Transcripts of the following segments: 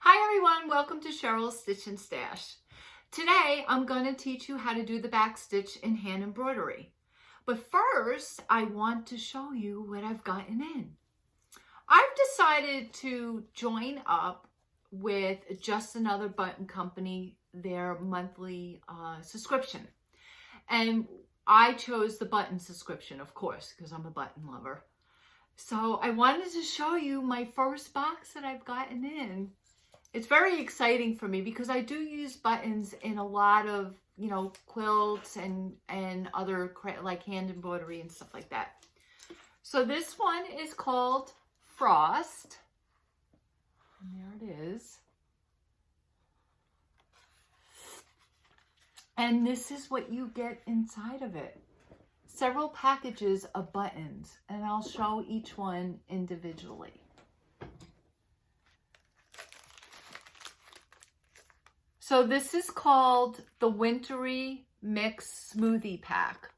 Hi everyone, welcome to Cheryl's Stitch and Stash. Today I'm going to teach you how to do the backstitch in hand embroidery. But first I want to show you what I've gotten in. I've decided to join up with Just Another Button Company, their monthly subscription. And I chose the button subscription, of course, because I'm a button lover. So I wanted to show you my first box that I've gotten in. It's very exciting for me because I do use buttons in a lot of, quilts and other like hand embroidery and stuff like that. So this one is called Frost. And there it is. And this is what you get inside of it. Several packages of buttons, and I'll show each one individually. So this is called the Wintry Mix Smoothie Pack.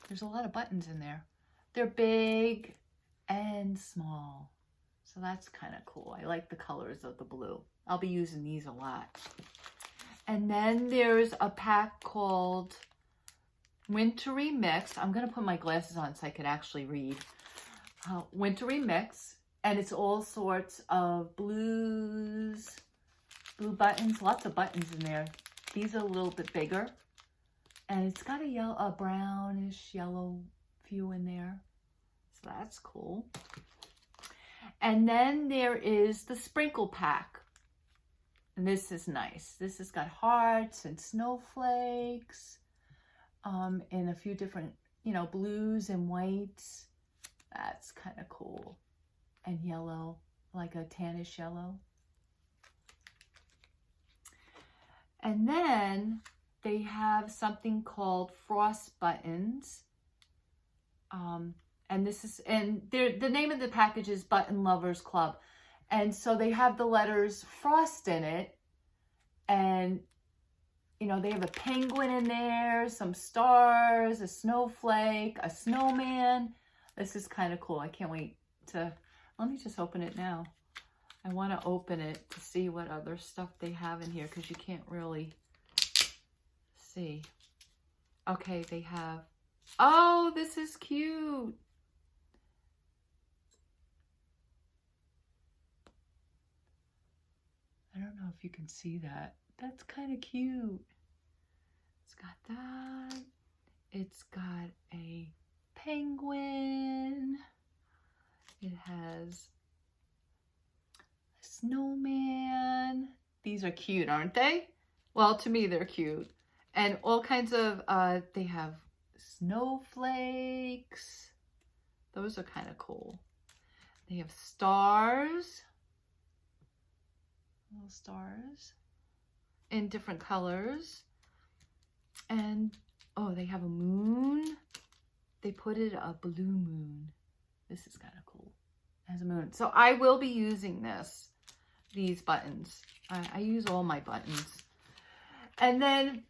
There's a lot of buttons in there. They're big and small. So that's kind of cool. I like the colors of the blue. I'll be using these a lot. And then there's a pack called Wintry Mix. I'm going to put my glasses on so I can actually read. Wintry Mix. And it's all sorts of blues, blue buttons, lots of buttons in there. These are a little bit bigger. And it's got a brownish yellow few in there. So that's cool. And then there is the sprinkle pack. And this is nice. This has got hearts and snowflakes. And a few different, blues and whites. That's kind of cool. And yellow, like a tannish yellow. And then they have something called Frost buttons. And this is, and the name of the package is Button Lovers Club. And so they have the letters Frost in it. And, they have a penguin in there, some stars, a snowflake, a snowman. This is kind of cool. I can't wait to, let me just open it now. I want to open it to see what other stuff they have in here because you can't really see. Okay, they have, oh, this is cute. I don't know if you can see that. That's kind of cute. It's got that. It's got a penguin. It has snowman. These are cute, aren't they? Well, to me, they're cute. And all kinds of, they have snowflakes. Those are kind of cool. They have stars. Little stars in different colors. And, oh, they have a moon. They put it a blue moon. This is kind of cool. It has a moon. So I will be using these buttons. I use all my buttons. And then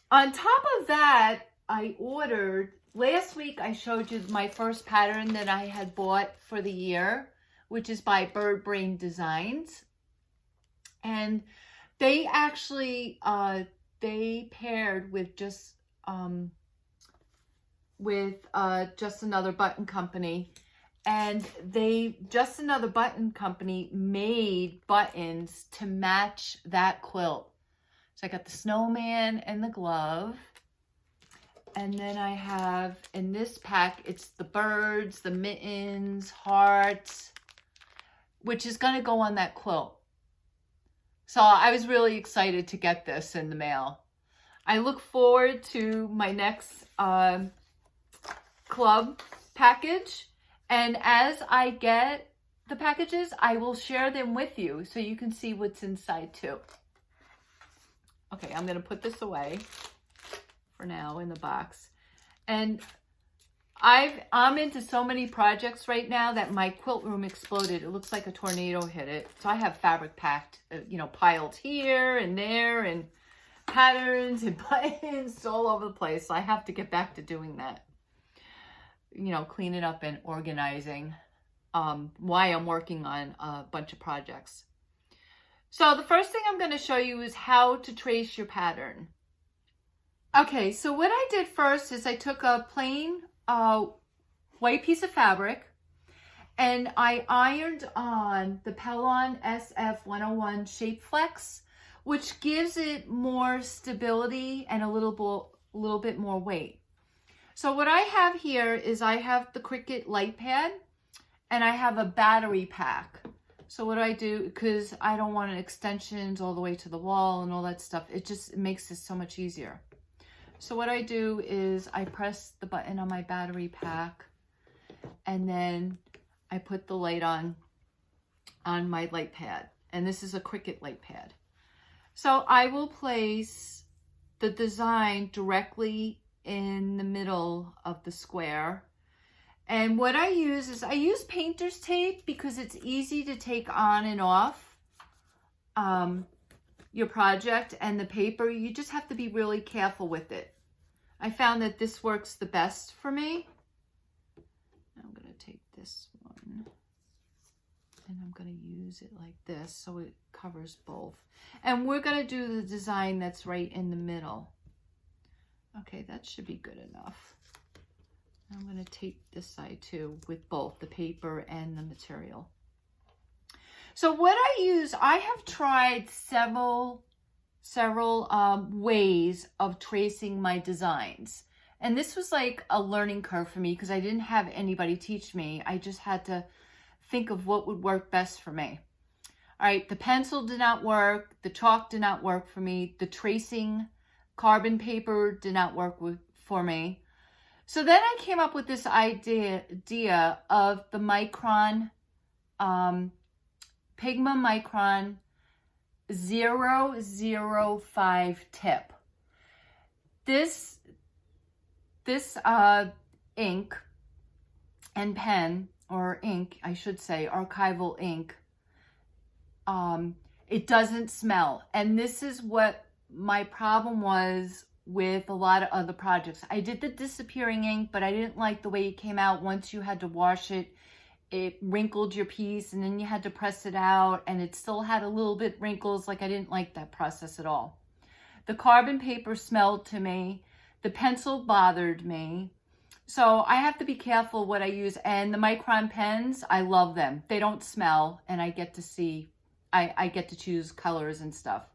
on top of that, I ordered, last week I showed you my first pattern that I had bought for the year, which is by Bird Brain Designs. And they actually, they paired with Just Another Button Company. And Just Another Button Company made buttons to match that quilt. So I got the snowman and the glove. And then I have, in this pack, it's the birds, the mittens, hearts, which is going to go on that quilt. So I was really excited to get this in the mail. I look forward to my next club package. And as I get the packages, I will share them with you so you can see what's inside too. Okay, I'm going to put this away for now in the box. And I'm into so many projects right now that my quilt room exploded. It looks like a tornado hit it. So I have fabric packed, piled here and there and patterns and buttons all over the place. So I have to get back to doing that. Cleaning up and organizing while I'm working on a bunch of projects. So the first thing I'm going to show you is how to trace your pattern. Okay, so what I did first is I took a plain white piece of fabric and I ironed on the Pellon SF101 Shape Flex, which gives it more stability and a little bit more weight. So what I have here is I have the Cricut Light Pad and I have a battery pack. So what I do, because I don't want extensions all the way to the wall and all that stuff, it just makes this so much easier. So what I do is I press the button on my battery pack and then I put the light on my light pad. And this is a Cricut Light Pad. So I will place the design directly in the middle of the square. And what I use is I use painter's tape because it's easy to take on and off your project, and the paper, you just have to be really careful with it. I found that this works the best for me. I'm going to take this one and I'm going to use it like this so it covers both. And we're going to do the design that's right in the middle. Okay, that should be good enough. I'm going to tape this side too with both the paper and the material. So what I use, I have tried several ways of tracing my designs. And this was like a learning curve for me because I didn't have anybody teach me. I just had to think of what would work best for me. All right, the pencil did not work. The chalk did not work for me. The tracing carbon paper did not work for me. So then I came up with this idea of the Micron, Pigma Micron 005 tip. This ink and pen, or ink, I should say, archival ink, it doesn't smell. And this is what my problem was with a lot of other projects. I did the disappearing ink, but I didn't like the way it came out. Once you had to wash it, it wrinkled your piece and then you had to press it out and it still had a little bit wrinkles. Like I didn't like that process at all. The carbon paper smelled to me. The pencil bothered me. So I have to be careful what I use. And the Micron pens, I love them. They don't smell and I get to see, I get to choose colors and stuff.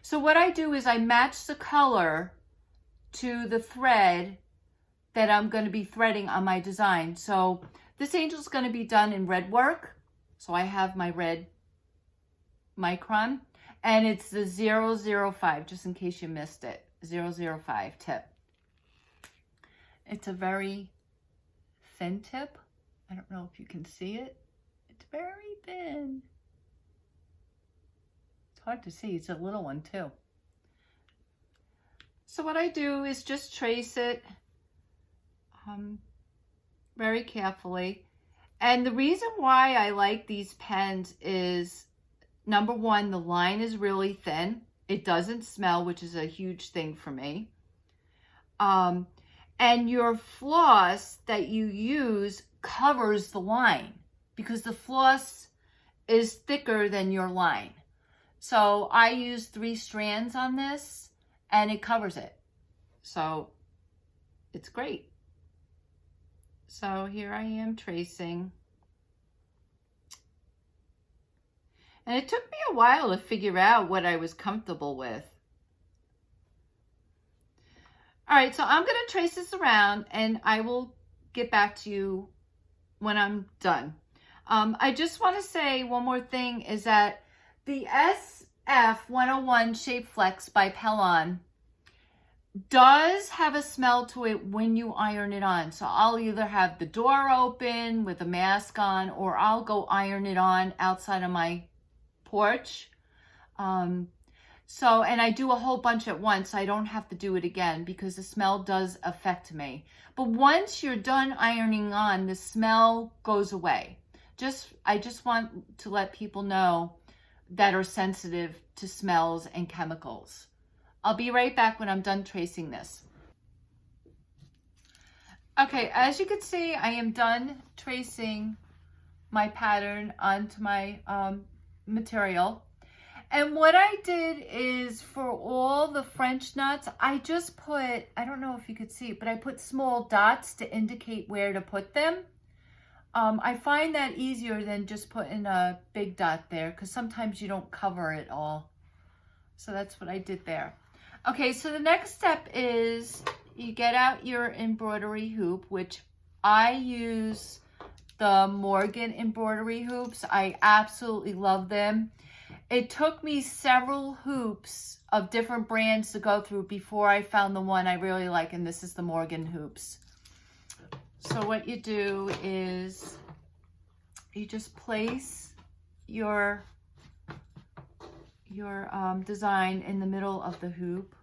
So what I do is I match the color to the thread that I'm going to be threading on my design. So this angel's going to be done in Redwork. So I have my red Micron and it's the 005, just in case you missed it, 005 tip. It's a very thin tip. I don't know if you can see it. It's very thin. It's hard to see. It's a little one too. So what I do is just trace it very carefully. And the reason why I like these pens is, number one, the line is really thin. It doesn't smell, which is a huge thing for me. And your floss that you use covers the line because the floss is thicker than your line. So I use 3 strands on this and it covers it. So it's great. So here I am tracing. And it took me a while to figure out what I was comfortable with. All right, so I'm going to trace this around and I will get back to you when I'm done. I just want to say one more thing is that the SF101 Shape Flex by Pellon does have a smell to it when you iron it on. So I'll either have the door open with a mask on or I'll go iron it on outside of my porch. And I do a whole bunch at once. So I don't have to do it again because the smell does affect me. But once you're done ironing on, the smell goes away. I just want to let people know that are sensitive to smells and chemicals. I'll be right back when I'm done tracing this. Okay, as you can see, I am done tracing my pattern onto my material. And what I did is for all the French nuts, I just put, I don't know if you could see it, but I put small dots to indicate where to put them. I find that easier than just putting a big dot there because sometimes you don't cover it all. So that's what I did there. Okay, so the next step is you get out your embroidery hoop, which I use the Morgan embroidery hoops. I absolutely love them. It took me several hoops of different brands to go through before I found the one I really like, and this is the Morgan hoops. So what you do is you just place your design in the middle of the hoop.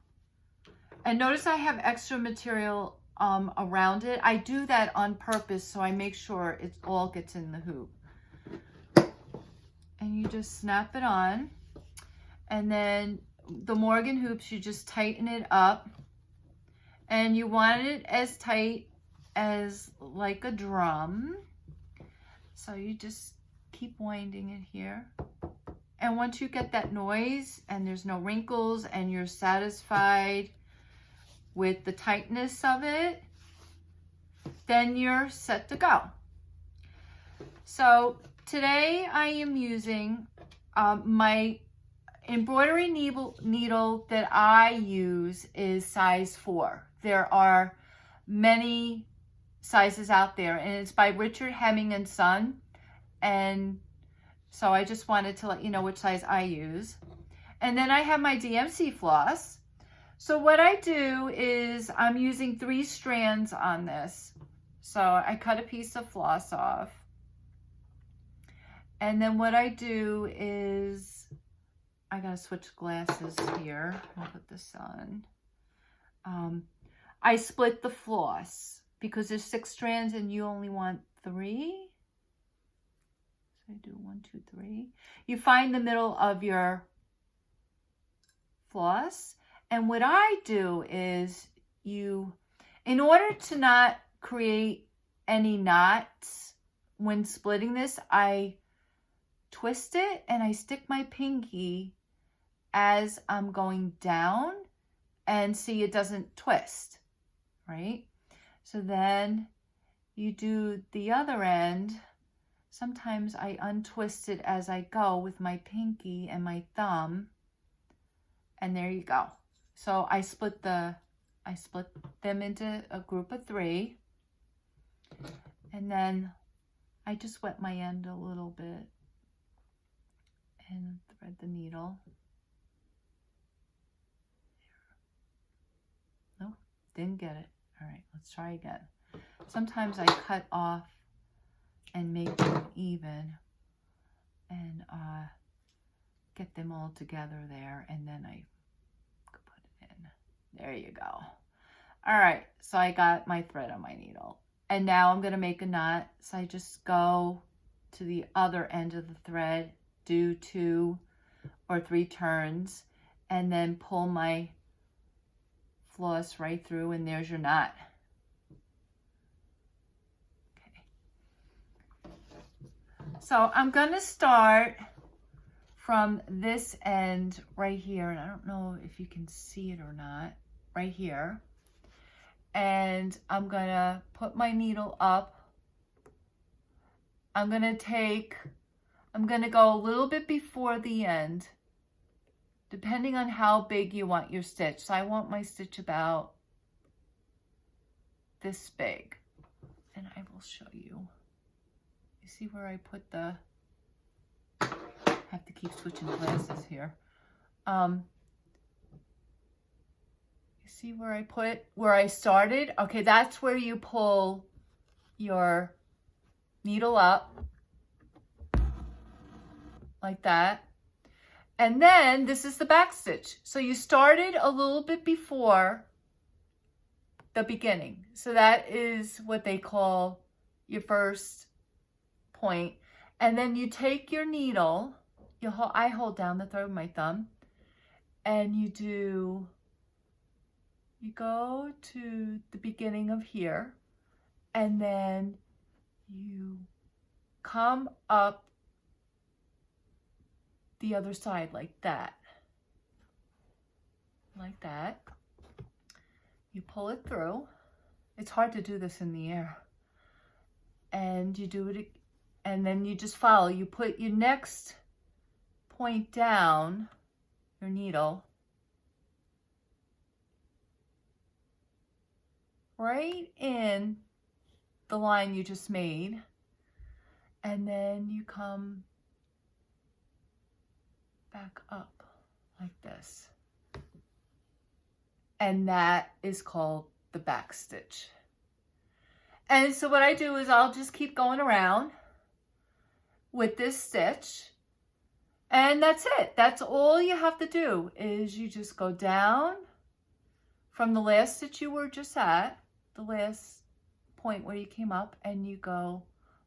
And notice I have extra material around it. I do that on purpose so I make sure it all gets in the hoop. And you just snap it on. And then the Morgan hoops, you just tighten it up. And you want it as tight as like a drum. So you just keep winding it here. And once you get that noise and there's no wrinkles and you're satisfied with the tightness of it, then you're set to go. So today I am using my embroidery needle that I use is size 4. There are many sizes out there, and it's by Richard Hemming and Son. And so I just wanted to let you know which size I use. And then I have my DMC floss. So what I do is I'm using 3 strands on this. So I cut a piece of floss off. And then what I do is, I gotta switch glasses here. I'll put this on. I split the floss because there's 6 strands and you only want 3. So I do 1, 2, 3. You find the middle of your floss. And what I do is in order to not create any knots when splitting this, I twist it and I stick my pinky as I'm going down and see it doesn't twist, right? So then you do the other end. Sometimes I untwist it as I go with my pinky and my thumb, and there you go. So I split them into a group of 3, and then I just wet my end a little bit and thread the needle. No, didn't get it. All right, let's try again. Sometimes I cut off and make them even and get them all together there, and then I put it in. There you go. All right, so I got my thread on my needle, and now I'm gonna make a knot. So I just go to the other end of the thread, do 2 or 3 turns, and then pull my floss right through, and there's your knot. Okay. So I'm gonna start from this end right here, and I don't know if you can see it or not, right here. And I'm gonna put my needle up. I'm gonna go a little bit before the end, depending on how big you want your stitch. So I want my stitch about this big, and I will show you. You see where I put the, I have to keep switching glasses here. You see where I put, where I started? Okay, that's where you pull your needle up, like that. And then this is the back stitch. So you started a little bit before the beginning. So that is what they call your first point. And then you take your needle, I hold down the thread with my thumb, and you go to the beginning of here, and then you come up the other side like that. Like that. You pull it through. It's hard to do this in the air. And you do it, and then you just follow. You put your next point down, your needle, right in the line you just made, and then you come back up like this. And that is called the back stitch. And so what I do is I'll just keep going around with this stitch, and that's it. That's all you have to do, is you just go down from the last stitch you were just at, the last point where you came up, and you go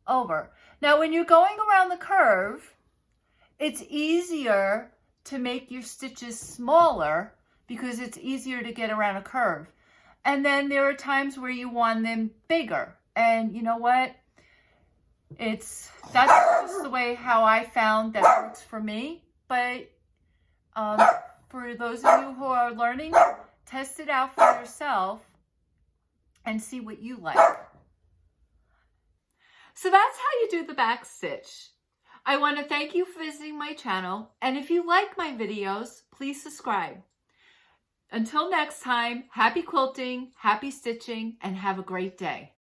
over. Now when you're going around the curve, it's easier to make your stitches smaller because it's easier to get around a curve. And then there are times where you want them bigger. And you know what? That's just the way how I found that works for me. But for those of you who are learning, test it out for yourself and see what you like. So that's how you do the back stitch. I want to thank you for visiting my channel. And if you like my videos, please subscribe. Until next time, happy quilting, happy stitching, and have a great day.